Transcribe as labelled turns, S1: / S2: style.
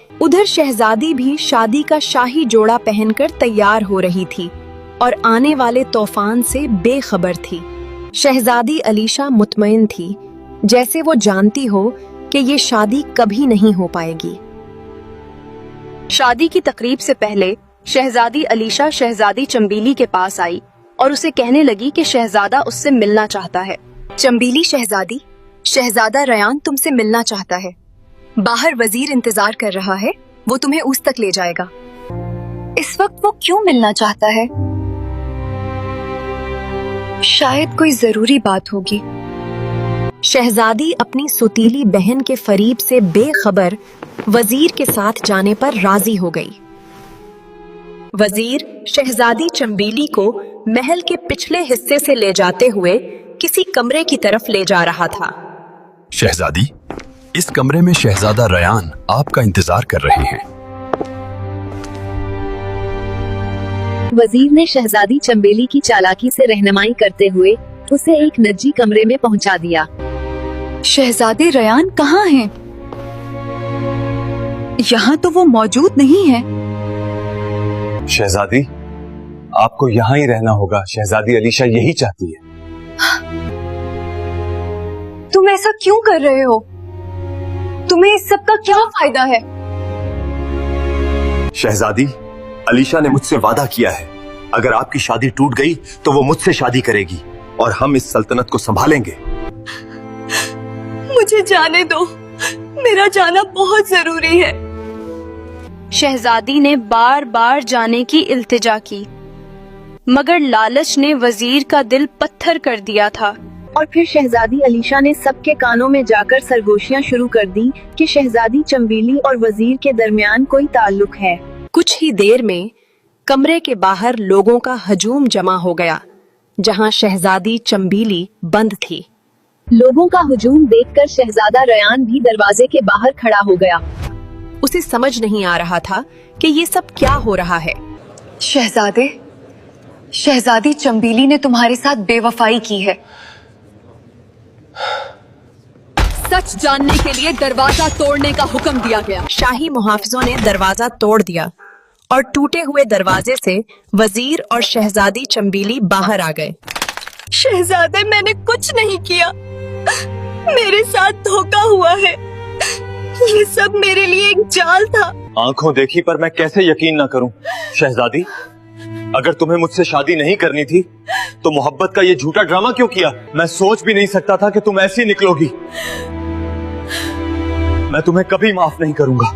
S1: उधर शहजादी भी शादी का शाही जोड़ा पहनकर तैयार हो रही थी और आने वाले तूफान से बेखबर थी। शहजादी अलीशा मुतमईन थी, जैसे वो जानती हो कि ये शादी कभी नहीं हो पाएगी। शादी की तकरीब से पहले शहजादी अलीशा शहजादी चंबीली के पास आई और उसे कहने लगी कि शहजादा उससे मिलना चाहता है। चंबीली शहजादी, शहजादा रयान तुमसे मिलना चाहता है। बाहर वजीर इंतजार कर रहा है, वो तुम्हें उस तक ले जाएगा। इस वक्त वो क्यों मिलना चाहता है? शायद कोई जरूरी बात होगी। शहजादी अपनी सुतीली बहन के फरीब से बेखबर वजीर के साथ जाने पर राजी हो गई। वजीर शहजादी चंबीली को महल के पिछले हिस्से से ले जाते हुए किसी कमरे की तरफ ले जा रहा था।
S2: शहजादी, इस कमरे में शहजादा रयान आपका इंतजार कर रहे हैं।
S3: वजीर ने शहजादी चंबेली की चालाकी से रहनुमाई करते हुए उसे एक निजी कमरे में पहुंचा दिया।
S1: शहजादे रयान कहाँ हैं? यहाँ तो वो मौजूद नहीं है।
S4: शहजादी, आपको यहाँ ही रहना होगा। शहजादी अलीशा यही चाहती है।
S1: तुम ऐसा क्यों कर रहे हो? तुम्हें इस सब का क्या फायदा है?
S4: शहजादी, अलीशा ने मुझसे वादा किया है, अगर आपकी शादी टूट गई तो वो मुझसे शादी करेगी और हम इस सल्तनत को संभालेंगे।
S1: मुझे जाने दो, मेरा जाना बहुत जरूरी है। शहजादी ने बार बार जाने की इल्तिजा की, मगर लालच ने वजीर का दिल पत्थर कर दिया था।
S3: और फिर शहजादी अलीशा ने सबके कानों में जाकर सरगोशियां शुरू कर दी कि शहजादी चंबीली और वजीर के दरमियान कोई ताल्लुक है।
S1: कुछ ही देर में कमरे के बाहर लोगों का हजूम जमा हो गया, जहां शहजादी चंबीली बंद थी।
S3: लोगों का हुजूम देखकर शहजादा रयान भी दरवाजे के बाहर खड़ा हो गया।
S1: उसे समझ नहीं आ रहा था कि ये सब क्या हो रहा है। शहजादी चंबीली ने तुम्हारे साथ बेवफाई की है। सच जानने के लिए दरवाजा तोड़ने का हुक्म दिया गया। शाही मुहाफिजों ने दरवाजा तोड़ दिया और टूटे हुए दरवाजे से वजीर और शहजादी चंबीली बाहर आ गए। शहजादे, मैंने कुछ नहीं किया, मेरे साथ धोखा हुआ है। ये सब मेरे लिए एक जाल था।
S4: आंखों देखी पर मैं कैसे यकीन न करूं। शहजादी, अगर तुम्हें मुझसे शादी नहीं करनी थी तो मोहब्बत का ये झूठा ड्रामा क्यों किया? मैं सोच भी नहीं सकता था कि तुम ऐसी निकलोगी। मैं तुम्हें कभी माफ नहीं करूंगा।